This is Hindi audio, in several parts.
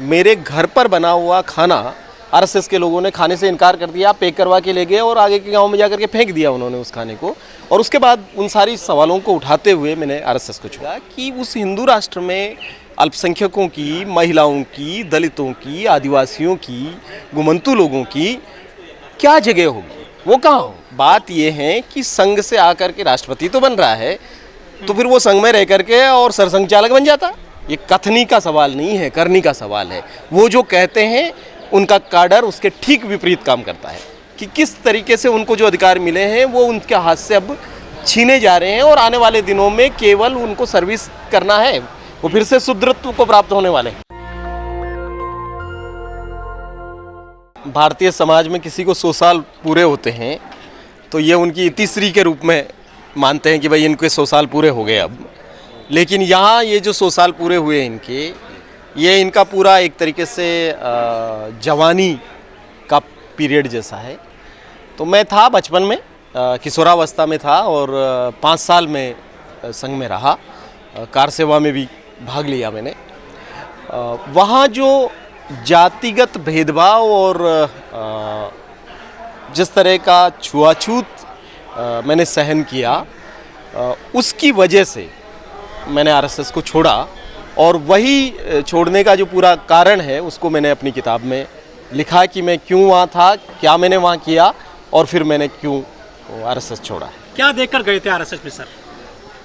मेरे घर पर बना हुआ खाना आरएसएस के लोगों ने खाने से इनकार कर दिया, पैक करवा के ले गए और आगे के गांव में जाकर के फेंक दिया उन्होंने उस खाने को। और उसके बाद उन सारी सवालों को उठाते हुए मैंने आरएसएस को छोड़ा कि उस हिंदू राष्ट्र में अल्पसंख्यकों की, महिलाओं की, दलितों की, आदिवासियों की, गुमंतु लोगों की क्या जगह होगी, वो कहाँ हो। बात ये है कि संघ से आकर के राष्ट्रपति तो बन रहा है, तो फिर वो संघ में रह करके और सरसंघ चालक बन जाता। ये कथनी का सवाल नहीं है, करनी का सवाल है। वो जो कहते हैं उनका काडर उसके ठीक विपरीत काम करता है कि किस तरीके से उनको जो अधिकार मिले हैं वो उनके हाथ से अब छीने जा रहे हैं और आने वाले दिनों में केवल उनको सर्विस करना है, वो फिर से शुद्रत्व को प्राप्त होने वाले हैं। भारतीय समाज में किसी को 100 साल पूरे होते हैं तो ये उनकी इतिश्री के रूप में मानते हैं कि भाई इनके 100 साल पूरे हो गए अब। लेकिन यहाँ ये जो 100 साल पूरे हुए इनके, ये इनका पूरा एक तरीके से जवानी का पीरियड जैसा है। तो मैं था बचपन में, किशोरावस्था में था और 5 साल में संघ में रहा, कार सेवा में भी भाग लिया मैंने। वहाँ जो जातिगत भेदभाव और जिस तरह का छुआछूत मैंने सहन किया, उसकी वजह से मैंने आरएसएस को छोड़ा। और वही छोड़ने का जो पूरा कारण है उसको मैंने अपनी किताब में लिखा कि मैं क्यों वहाँ था, क्या मैंने वहाँ किया और फिर मैंने क्यों आरएसएस छोड़ा। क्या देखकर गए थे आरएसएस में सर?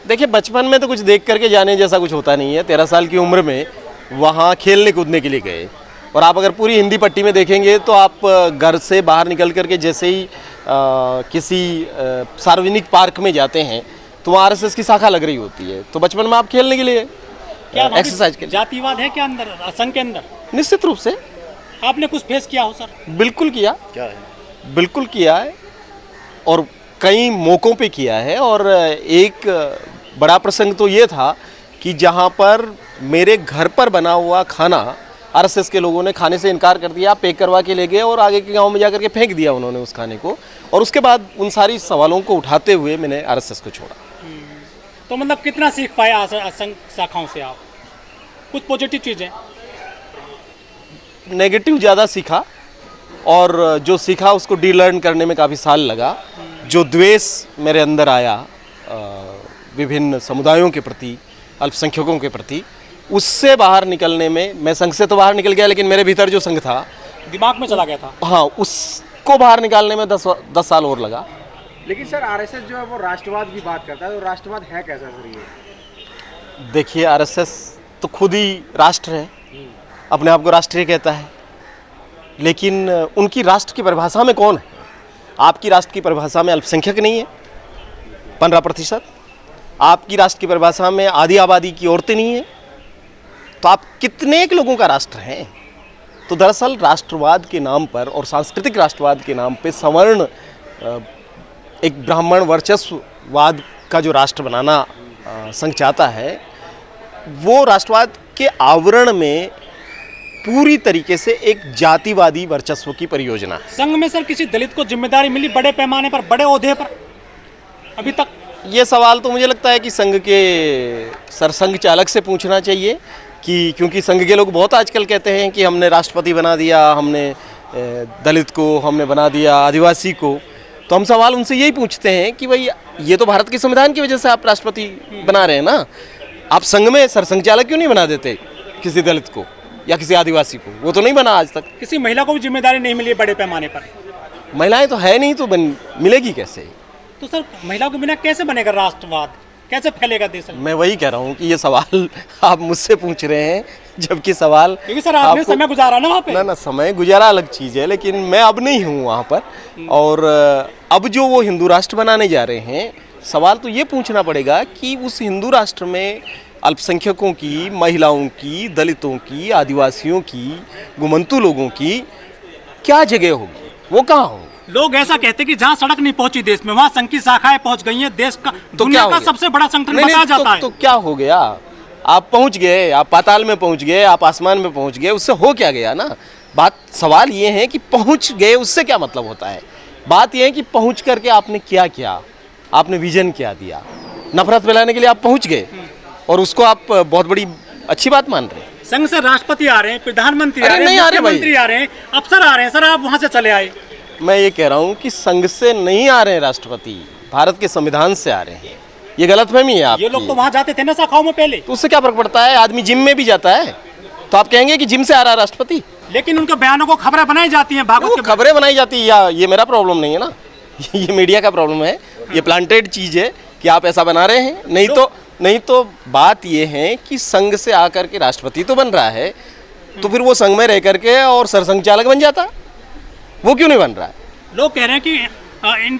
देखिए, बचपन में तो कुछ देख करके जाने जैसा कुछ होता नहीं है। 13 साल की उम्र में वहाँ खेलने कूदने के लिए गए। और आप अगर पूरी हिंदी पट्टी में देखेंगे तो आप घर से बाहर निकल करके जैसे ही किसी सार्वजनिक पार्क में जाते हैं तो वहाँ आरएसएस की शाखा लग रही होती है। तो बचपन में आप खेलने के लिए, एक्सरसाइज के लिए। जातिवाद है क्या अंदर, संघ के अंदर? निश्चित रूप से। आपने कुछ फेस किया हो सर? बिल्कुल किया। क्या है? बिल्कुल किया है और कई मौक़ों पे किया है। और एक बड़ा प्रसंग तो ये था कि जहाँ पर मेरे घर पर बना हुआ खाना आरएसएस के लोगों ने खाने से इनकार कर दिया, पैक करवा के ले गए और आगे के गांव में जाकर के फेंक दिया उन्होंने उस खाने को। और उसके बाद उन सारी सवालों को उठाते हुए मैंने आरएसएस को छोड़ा। तो मतलब कितना सीख पाया संघ शाखाओं से आप? कुछ पॉजिटिव चीज़ें? नेगेटिव ज़्यादा सीखा और जो सीखा उसको डीलर्न करने में काफ़ी साल लगा। जो द्वेष मेरे अंदर आया विभिन्न समुदायों के प्रति, अल्पसंख्यकों के प्रति, उससे बाहर निकलने में, मैं संघ से तो बाहर निकल गया लेकिन मेरे भीतर जो संघ था, दिमाग में चला गया था। हाँ, उसको बाहर निकालने में 10 साल और लगा। लेकिन सर आरएसएस जो है वो राष्ट्रवाद की बात करता है, तो राष्ट्रवाद है कैसा सर ये? देखिए, आरएसएस तो खुद ही राष्ट्र है, अपने आप को राष्ट्रीय कहता है। लेकिन उनकी राष्ट्र की परिभाषा में कौन है? आपकी राष्ट्र की परिभाषा में अल्पसंख्यक नहीं है 15%। आपकी राष्ट्र की परिभाषा में आधी आबादी की औरतें नहीं है। तो आप कितने एक लोगों का राष्ट्र हैं? तो दरअसल राष्ट्रवाद के नाम पर और सांस्कृतिक राष्ट्रवाद के नाम पे सवर्ण एक ब्राह्मण वर्चस्ववाद का जो राष्ट्र बनाना संघ चाहता है, वो राष्ट्रवाद के आवरण में पूरी तरीके से एक जातिवादी वर्चस्व की परियोजना है। संघ में सर किसी दलित को जिम्मेदारी मिली बड़े पैमाने पर, बड़े ओहदे पर अभी तक? ये सवाल तो मुझे लगता है कि संघ के सरसंघ चालक से पूछना चाहिए कि, क्योंकि संघ के लोग बहुत आजकल कहते हैं कि हमने राष्ट्रपति बना दिया, हमने दलित को हमने बना दिया, आदिवासी को। तो हम सवाल उनसे यही पूछते हैं कि भाई ये तो भारत के संविधान की वजह से आप राष्ट्रपति बना रहे हैं ना, आप संघ में सरसंघ चालक क्यों नहीं बना देते किसी दलित को या किसी आदिवासी को? वो तो नहीं बना आज तक। किसी महिला को भी जिम्मेदारी नहीं मिली बड़े पैमाने पर? महिलाएं तो है नहीं, तो मिलेगी कैसे? तो सर महिलाओं के बिना कैसे बनेगा राष्ट्रवाद, कैसे फैलेगा देश? मैं वही कह रहा हूँ कि ये सवाल आप मुझसे पूछ रहे हैं, जबकि सवाल, क्योंकि सर आपने समय गुजारा ना वहाँ पे। ना समय गुजारा अलग चीज़ है, लेकिन मैं अब नहीं हूँ वहाँ पर। और अब जो वो हिंदू राष्ट्र बनाने जा रहे हैं, सवाल तो ये पूछना पड़ेगा कि उस हिंदू राष्ट्र में अल्पसंख्यकों की, महिलाओं की, दलितों की, आदिवासियों की, गुमंतु लोगों की क्या जगह होगी, वो कहाँ होगी। लोग ऐसा कहते हैं कि जहाँ सड़क नहीं पहुंची देश में, वहाँ संघ की शाखाएं पहुंच गई हैं। देश का, दुनिया का सबसे बड़ा संगठन बताया जाता है। तो क्या हो गया? आप पहुंच गए, आप पाताल में पहुंच गए, आप आसमान में पहुंच गए, उससे हो क्या गया ना? बात, सवाल ये है कि पहुंच गए उससे क्या मतलब होता है। बात यह है कि पहुंच करके आपने क्या किया, आपने विजन क्या दिया। नफरत फैलाने के लिए आप पहुंच गए और उसको आप बहुत बड़ी अच्छी बात मान रहे हैं। संघ से राष्ट्रपति आ रहे हैं, प्रधानमंत्री आ अरे रहे हैं, नहीं आ रहे भाई। मुख्यमंत्री आ रहे हैं, अफसर आ रहे हैं, सर आप वहां से चले आए। मैं ये कह रहा हूँ कि संघ से नहीं आ रहे हैं राष्ट्रपति, भारत के संविधान से आ रहे हैं। ये गलतफहमी है आपकी। ये लोग तो वहां जाते थे ना शाखाओं में पहले। तो उससे क्या फर्क पड़ता है, आदमी जिम में भी जाता है, तो आप कहेंगे कि जिम से आ रहा है राष्ट्रपति? लेकिन उनके बयानों को खबरें बनाई जाती हैं, भागवत वो के खबरें बनाई जाती है, या ये मेरा प्रॉब्लम नहीं है ना ये मीडिया का प्रॉब्लम है, ये प्लांटेड चीज है कि आप ऐसा बना रहे हैं। नहीं तो बात ये है कि संघ से आकर के राष्ट्रपति तो बन रहा है, तो फिर वो संघ में रह करके और सरसंघ चालक बन जाता, वो क्यों नहीं बन रहा है? लोग कह रहे हैं कि इन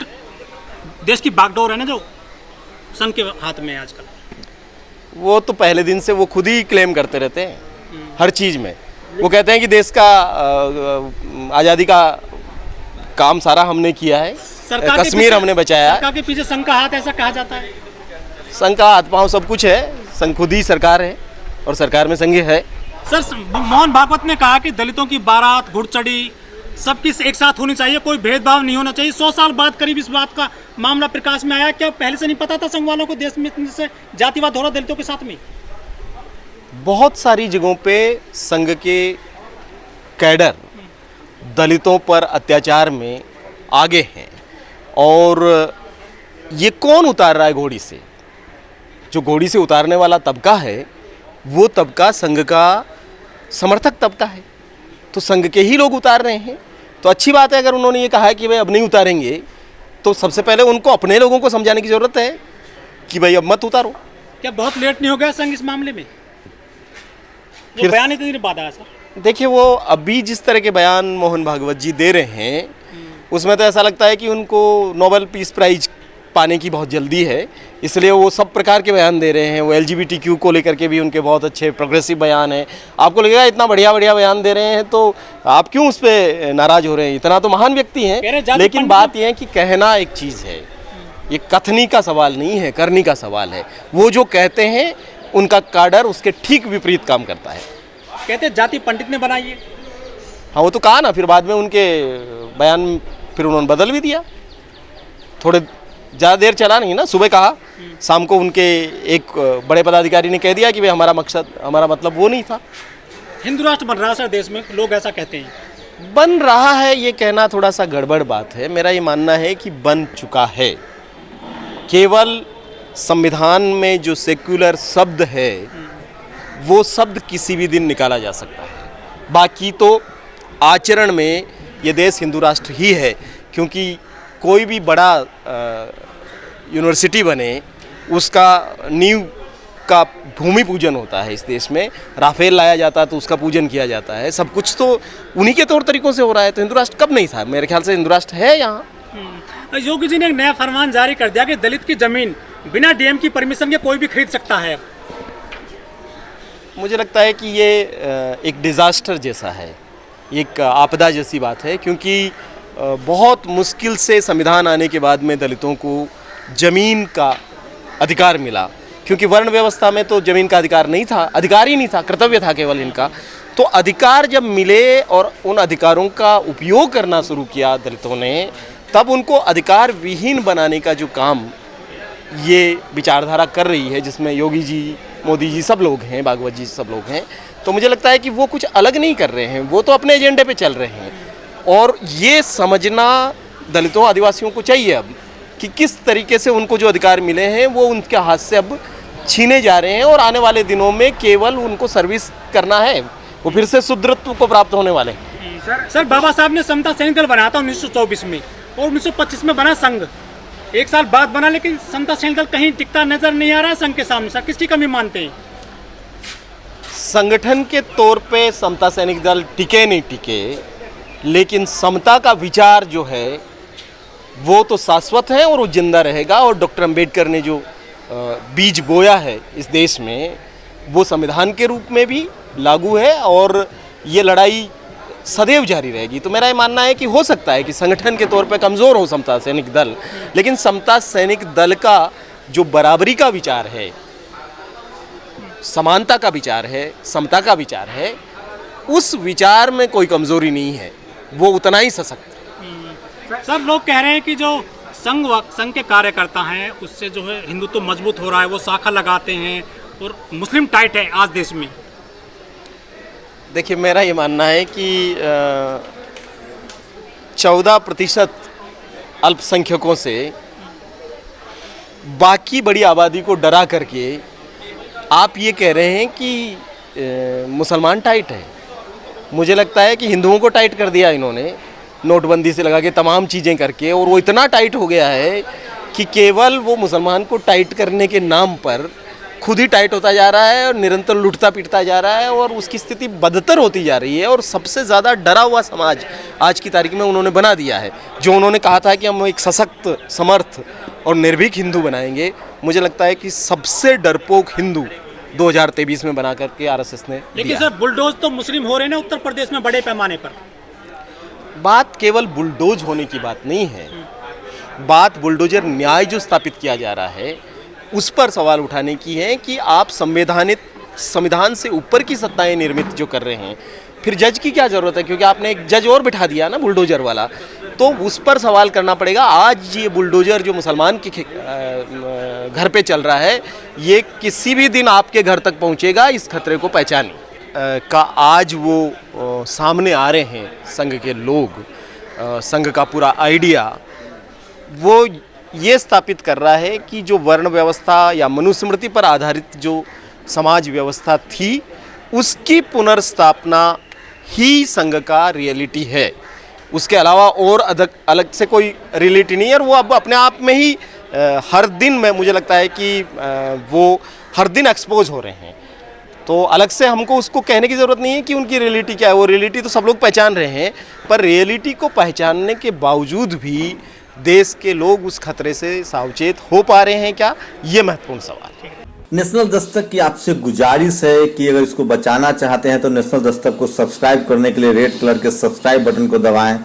देश की बागडोर है ना जो संघ के हाथ में है आजकल। वो तो पहले दिन से वो खुद ही क्लेम करते रहते हैं हर चीज में। वो कहते हैं कि देश का आज़ादी का काम सारा हमने किया है, सरकार के कश्मीर पीछे- हमने बचाया है। सरकार के पीछे संघ का हाथ ऐसा कहा जाता है। संघ का हाथ पांव सब कुछ है, संघ खुद ही सरकार है और सरकार में संघ है। सर मोहन भागवत ने कहा कि दलितों की बारात, घुड़चढ़ी सबकी एक साथ होनी चाहिए, कोई भेदभाव नहीं होना चाहिए। 100 साल बाद करीब इस बात का मामला प्रकाश में आया। क्या पहले से नहीं पता था संघ वालों को देश में इतने से जातिवाद हो रहा दलितों के साथ में? बहुत सारी जगहों पे संघ के कैडर दलितों पर अत्याचार में आगे हैं, और ये कौन उतार रहा है घोड़ी से? जो घोड़ी से उतारने वाला तबका है वो तबका संघ का समर्थक तबका है, तो संघ के ही लोग उतार रहे हैं। तो अच्छी बात है, अगर उन्होंने ये कहा है कि भाई अब नहीं उतारेंगे, तो सबसे पहले उनको अपने लोगों को समझाने की जरूरत है कि भाई अब मत उतारो। क्या बहुत लेट नहीं हो गया संघ इस मामले में? वो फिर- बयान इतनी देर बाद आया सर। देखिए, वो अभी जिस तरह के बयान मोहन भागवत जी दे रहे हैं उसमें तो ऐसा लगता है कि उनको नोबेल पीस प्राइज पाने की बहुत जल्दी है, इसलिए वो सब प्रकार के बयान दे रहे हैं। वो LGBTQ को लेकर के भी उनके बहुत अच्छे प्रोग्रेसिव बयान हैं। आपको लगेगा इतना बढ़िया बढ़िया बयान दे रहे हैं तो आप क्यों उस पर नाराज हो रहे हैं? इतना तो महान व्यक्ति कह रहे हैं, जाति लेकिन पंडित- बात यह है कि कहना एक चीज़ है, ये कथनी का सवाल नहीं है, करनी का सवाल है। वो जो कहते हैं उनका काडर उसके ठीक विपरीत काम करता है। कहते जाति पंडित ने बनाई है। हाँ, वो तो कहा ना, फिर बाद में उनके बयान फिर उन्होंने बदल भी दिया। थोड़े ज़्यादा देर चला नहीं ना, सुबह कहा, शाम को उनके एक बड़े पदाधिकारी ने कह दिया कि भाई हमारा मतलब वो नहीं था। हिंदू राष्ट्र बन रहा है सर देश में, लोग ऐसा कहते हैं। बन रहा है ये कहना थोड़ा सा गड़बड़ बात है। मेरा ये मानना है कि बन चुका है। केवल संविधान में जो सेक्युलर शब्द है वो शब्द किसी भी दिन निकाला जा सकता है, बाकी तो आचरण में ये देश हिंदू राष्ट्र ही है। क्योंकि कोई भी बड़ा यूनिवर्सिटी बने उसका नींव का भूमि पूजन होता है। इस देश में राफेल लाया जाता है तो उसका पूजन किया जाता है। सब कुछ तो उन्हीं के तौर तरीकों से हो रहा है। तो हिंदू राष्ट्र कब नहीं था? मेरे ख्याल से हिंदू राष्ट्र है यहाँ। योगी जी ने एक नया फरमान जारी कर दिया कि दलित की जमीन बिना DM की परमिशन के कोई भी खरीद सकता है। मुझे लगता है कि ये एक डिज़ास्टर जैसा है, एक आपदा जैसी बात है। क्योंकि बहुत मुश्किल से संविधान आने के बाद में दलितों को ज़मीन का अधिकार मिला। क्योंकि वर्ण व्यवस्था में तो ज़मीन का अधिकार नहीं था, अधिकार ही नहीं था, कर्तव्य था केवल इनका। तो अधिकार जब मिले और उन अधिकारों का उपयोग करना शुरू किया दलितों ने, तब उनको अधिकार विहीन बनाने का जो काम ये विचारधारा कर रही है, जिसमें योगी जी, मोदी जी सब लोग हैं, भागवत जी सब लोग हैं, तो मुझे लगता है कि वो कुछ अलग नहीं कर रहे हैं, वो तो अपने एजेंडे पे चल रहे हैं। और ये समझना दलितों आदिवासियों को चाहिए अब कि किस तरीके से उनको जो अधिकार मिले हैं वो उनके हाथ से अब छीने जा रहे हैं, और आने वाले दिनों में केवल उनको सर्विस करना है, वो फिर से शुद्रत्व को प्राप्त होने वाले हैं। सर बाबा साहब ने समता सैनिक दल बनाया था 1924 में, और 1925 में बना संघ। एक साल बाद बना, लेकिन समता सैनिक दल कहीं टिकता नजर नहीं आ रहा है संघ के सामने। सर किसकी कमी मानते हैं? संगठन के तौर पे समता सैनिक दल टिके नहीं टिके, लेकिन समता का विचार जो है वो तो शाश्वत है और वो जिंदा रहेगा। और डॉक्टर अंबेडकर ने जो बीज बोया है इस देश में, वो संविधान के रूप में भी लागू है, और ये लड़ाई सदैव जारी रहेगी। तो मेरा ये मानना है कि हो सकता है कि संगठन के तौर पे कमज़ोर हो समता सैनिक दल, लेकिन समता सैनिक दल का जो बराबरी का विचार है, समानता का विचार है, समता का विचार है, उस विचार में कोई कमज़ोरी नहीं है, वो उतना ही सशक्त है। सर लोग कह रहे हैं कि जो संघ के कार्यकर्ता हैं उससे जो है हिंदुत्व मजबूत हो रहा है, वो शाखा लगाते हैं और मुस्लिम टाइट है आज देश में। देखिए, मेरा ये मानना है कि 14% अल्पसंख्यकों से बाकी बड़ी आबादी को डरा करके आप ये कह रहे हैं कि मुसलमान टाइट है। मुझे लगता है कि हिंदुओं को टाइट कर दिया इन्होंने, नोटबंदी से लगा के तमाम चीज़ें करके, और वो इतना टाइट हो गया है कि केवल वो मुसलमान को टाइट करने के नाम पर खुद ही टाइट होता जा रहा है और निरंतर लुटता पिटता जा रहा है, और उसकी स्थिति बदतर होती जा रही है। और सबसे ज़्यादा डरा हुआ समाज आज की तारीख में उन्होंने बना दिया है। जो उन्होंने कहा था कि हम एक सशक्त, समर्थ और निर्भीक हिंदू बनाएंगे, मुझे लगता है कि सबसे डरपोक हिंदू 2023 में बना करके आरएसएस ने लेकिन दिया। सर बुलडोज तो मुस्लिम हो रहे हैं ना उत्तर प्रदेश में बड़े पैमाने पर। बात केवल बुलडोज होने की बात नहीं है, बात बुलडोजर न्याय जो स्थापित किया जा रहा है उस पर सवाल उठाने की है कि आप संविधान से ऊपर की सत्ताएं निर्मित जो कर रहे हैं, फिर जज की क्या ज़रूरत है? क्योंकि आपने एक जज और बिठा दिया ना बुलडोजर वाला, तो उस पर सवाल करना पड़ेगा। आज ये बुलडोजर जो मुसलमान के घर पे चल रहा है, ये किसी भी दिन आपके घर तक पहुंचेगा, इस खतरे को पहचाने का आज वो सामने आ रहे हैं संघ के लोग। संघ का पूरा आइडिया वो ये स्थापित कर रहा है कि जो वर्ण व्यवस्था या मनुस्मृति पर आधारित जो समाज व्यवस्था थी, उसकी पुनर्स्थापना ही संघ का रियलिटी है। उसके अलावा और अलग से कोई रियलिटी नहीं है। और वो अब अपने आप में ही हर दिन में मुझे लगता है कि वो हर दिन एक्सपोज हो रहे हैं। तो अलग से हमको उसको कहने की ज़रूरत नहीं है कि उनकी रियलिटी क्या है। वो रियलिटी तो सब लोग पहचान रहे हैं, पर रियलिटी को पहचानने के बावजूद भी देश के लोग उस खतरे से सावचेत हो पा रहे हैं क्या, ये महत्वपूर्ण सवाल है। नेशनल दस्तक की आपसे गुजारिश है कि अगर इसको बचाना चाहते हैं तो नेशनल दस्तक को सब्सक्राइब करने के लिए रेड कलर के सब्सक्राइब बटन को दबाएं,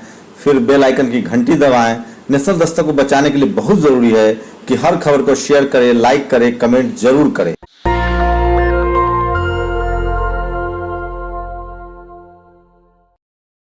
फिर बेल आइकन की घंटी दबाएं। नेशनल दस्तक को बचाने के लिए बहुत ज़रूरी है कि हर खबर को शेयर करें, लाइक करें, कमेंट जरूर करें।